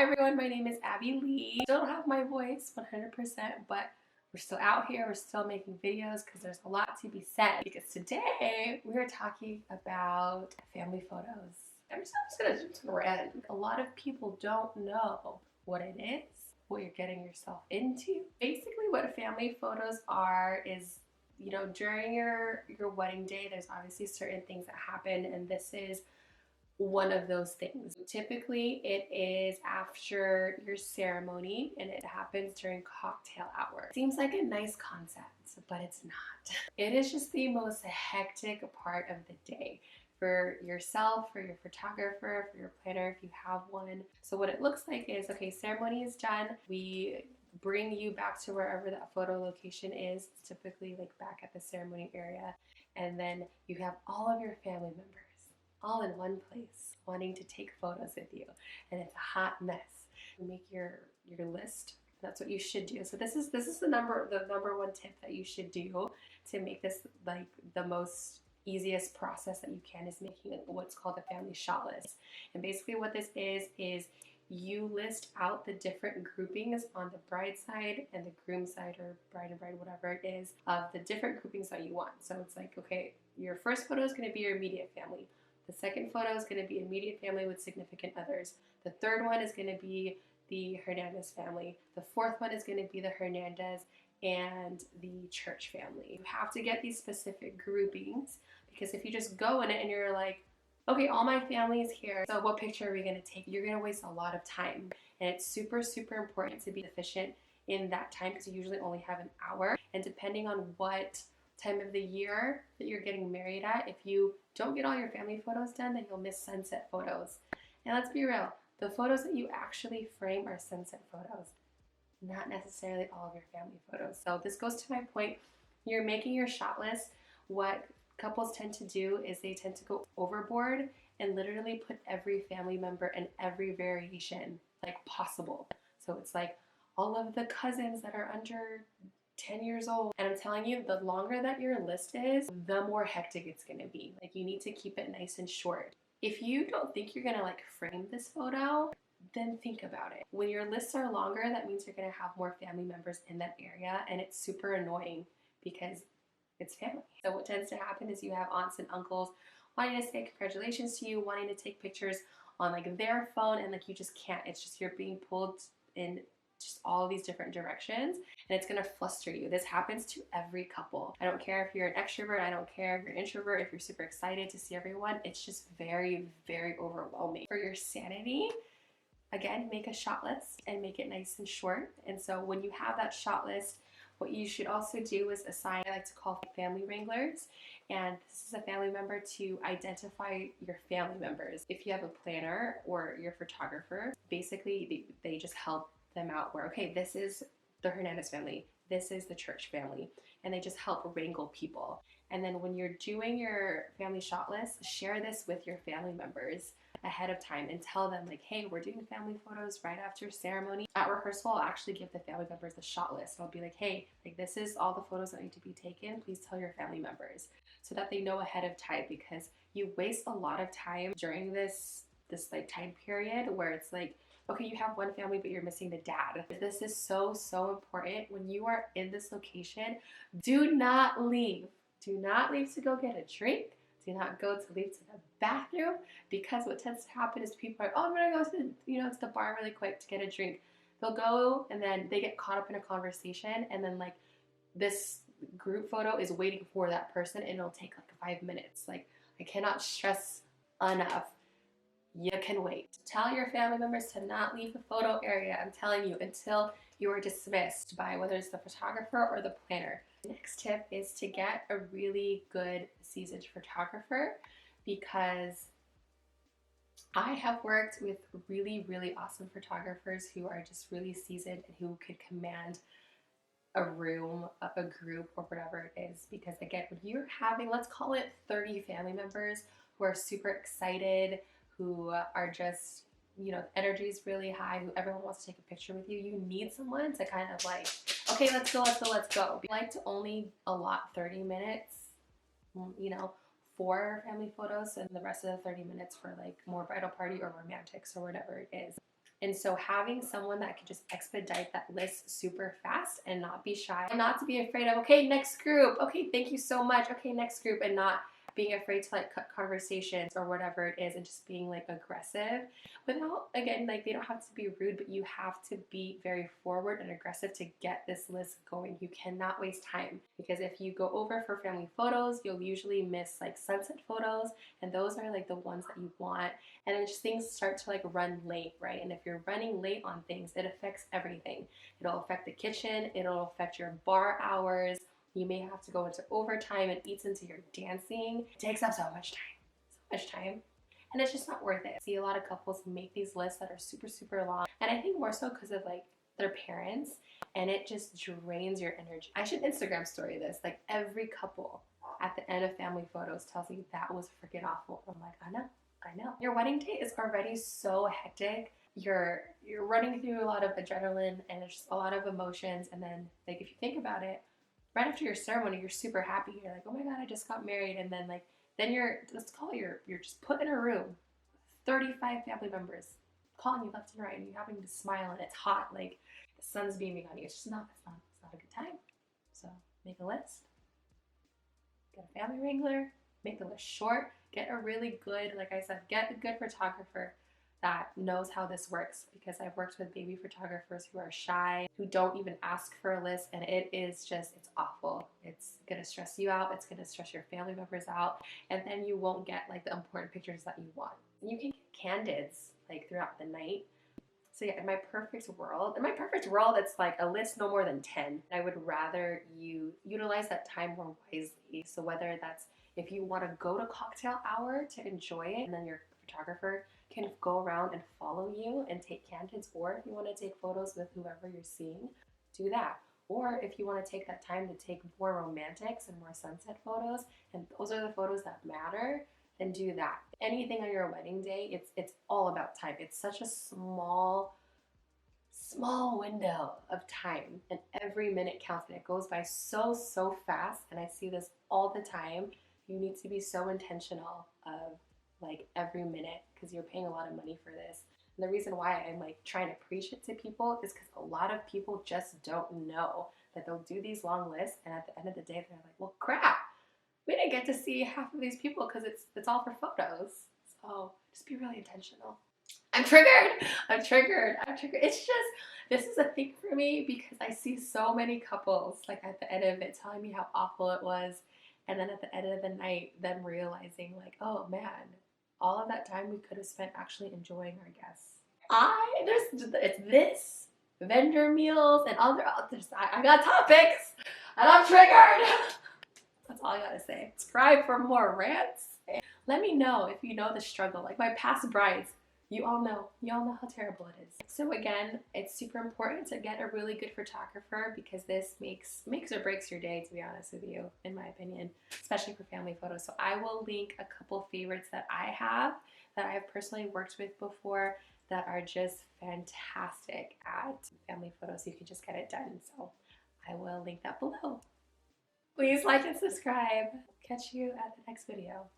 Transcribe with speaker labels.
Speaker 1: everyone, my name is Abby Lee. Still don't have my voice 100%, but we're still out here, we're still making videos because there's a lot to be said. Because today we are talking about family photos. I'm just gonna rant. A lot of people don't know what it is, what you're getting yourself into. Basically what family photos are is, during your wedding day, there's obviously certain things that happen, and this is one of those things. Typically it is after your ceremony and it happens during cocktail hour. Seems like a nice concept, but it's not. It is just the most hectic part of the day for yourself, for your photographer, for your planner if you have one. So what it looks like is, okay, ceremony is done. We bring you back to wherever that photo location is. It's typically like back at the ceremony area. And then you have all of your family members all in one place wanting to take photos with you, and it's a hot mess. You make your list. That's what you should do. So this is the number one tip that you should do to make this like the most easiest process that you can, is making what's called a family shot list. And basically what this is you list out the different groupings on the bride side and the groom side, or bride and bride, whatever it is, of the different groupings that you want. So it's like, okay, your first photo is going to be your immediate family. The second photo is going to be immediate family with significant others. The third one is going to be the Hernandez family. The fourth one is going to be the Hernandez and the church family. You have to get these specific groupings, because if you just go in it and you're like, okay, all my family is here, so what picture are we going to take? You're going to waste a lot of time. And it's super, super important to be efficient in that time, because you usually only have an hour. And depending on what time of the year that you're getting married at, if you don't get all your family photos done, then you'll miss sunset photos. And let's be real, the photos that you actually frame are sunset photos, not necessarily all of your family photos. So this goes to my point. You're making your shot list. What couples tend to do is they tend to go overboard and literally put every family member and every variation like possible. So it's like all of the cousins that are under 10 years old. And I'm telling you, the longer that your list is, the more hectic it's going to be. Like, you need to keep it nice and short. If you don't think you're going to like frame this photo, then think about it. When your lists are longer, that means you're going to have more family members in that area, and it's super annoying because it's family. So what tends to happen is you have aunts and uncles wanting to say congratulations to you, wanting to take pictures on like their phone, and like you just can't. It's just you're being pulled in just all these different directions, and it's gonna fluster you. This happens to every couple. I don't care if you're an extrovert, I don't care if you're an introvert, if you're super excited to see everyone, it's just very, very overwhelming. For your sanity, again, make a shot list and make it nice and short. And so when you have that shot list, what you should also do is assign, I like to call family wranglers, and this is a family member to identify your family members. If you have a planner or your photographer, basically they just help them out where, okay, this is the Hernandez family, this is the church family, and they just help wrangle people. And then when you're doing your family shot list, share this with your family members ahead of time and tell them like, hey, we're doing family photos right after ceremony. At rehearsal, I'll actually give the family members the shot list. I'll be like, hey, like this is all the photos that need to be taken. Please tell your family members, so that they know ahead of time, because you waste a lot of time during this like time period where it's like, okay, you have one family, but you're missing the dad. This is so, so important. When you are in this location, do not leave. Do not leave to go get a drink. Do not leave to the bathroom, because what tends to happen is people are, oh, I'm gonna go to the bar really quick to get a drink. They'll go and then they get caught up in a conversation, and then like this group photo is waiting for that person, and it'll take like 5 minutes. Like, I cannot stress enough. You can wait. Tell your family members to not leave the photo area, I'm telling you, until you are dismissed by whether it's the photographer or the planner. The next tip is to get a really good seasoned photographer, because I have worked with really, really awesome photographers who are just really seasoned and who could command a room, a group, or whatever it is. Because again, when you're having, let's call it 30 family members who are super excited, who are just, energy is really high, who everyone wants to take a picture with you, you need someone to kind of like, okay, let's go. I like to only allot 30 minutes, for family photos, and the rest of the 30 minutes for like more bridal party or romantics or whatever it is. And so having someone that can just expedite that list super fast and not be shy, and not to be afraid of, okay, next group, okay, thank you so much, okay, next group, and not being afraid to like cut conversations or whatever it is, and just being like aggressive without, again, like they don't have to be rude, but you have to be very forward and aggressive to get this list going. You cannot waste time, because if you go over for family photos, you'll usually miss like sunset photos, and those are like the ones that you want. And then just things start to like run late, right? And if you're running late on things, it affects everything. It'll affect the kitchen, it'll affect your bar hours. You may have to go into overtime. It eats into your dancing. It takes up so much time. And it's just not worth it. I see a lot of couples make these lists that are super, super long. And I think more so because of like their parents, and it just drains your energy. I should Instagram story this. Like every couple at the end of family photos tells you that was freaking awful. I'm like, I know. Your wedding day is already so hectic. You're running through a lot of adrenaline and it's just a lot of emotions. And then like if you think about it, right after your ceremony, you're super happy. You're like, oh my God, I just got married. And then like, then you're just put in a room, 35 family members calling you left and right, and you having to smile, and it's hot, like the sun's beaming on you. It's not a good time. So make a list, get a family wrangler, make the list short, get a really good, like I said, get a good photographer that knows how this works, because I've worked with baby photographers who are shy, who don't even ask for a list, and it is just, it's awful. It's gonna stress you out, it's gonna stress your family members out, and then you won't get like the important pictures that you want. You can get candids like throughout the night. So yeah, in my perfect world, it's like a list no more than 10. I would rather you utilize that time more wisely. So whether that's, if you want to go to cocktail hour to enjoy it, and then your photographer can go around and follow you and take candids, or if you want to take photos with whoever you're seeing, do that. Or if you want to take that time to take more romantics and more sunset photos, and those are the photos that matter, then do that. Anything on your wedding day, it's all about time. It's such a small window of time, and every minute counts, and it goes by so fast. And I see this all the time. You need to be so intentional of like every minute, because you're paying a lot of money for this. And the reason why I'm like trying to preach it to people is because a lot of people just don't know that they'll do these long lists, and at the end of the day they're like, well crap, we didn't get to see half of these people because it's all for photos. So just be really intentional. I'm triggered. It's just, this is a thing for me because I see so many couples like at the end of it telling me how awful it was, and then at the end of the night them realizing like, oh man, all of that time we could have spent actually enjoying our guests. It's this, vendor meals, and others. I got topics, and I'm triggered. That's all I gotta say. Subscribe for more rants. Let me know if you know the struggle. Like my past brides, you all know how terrible it is. So again, it's super important to get a really good photographer, because this makes or breaks your day, to be honest with you, in my opinion, especially for family photos. So I will link a couple favorites that I have personally worked with before that are just fantastic at family photos. So you can just get it done. So I will link that below. Please like and subscribe. Catch you at the next video.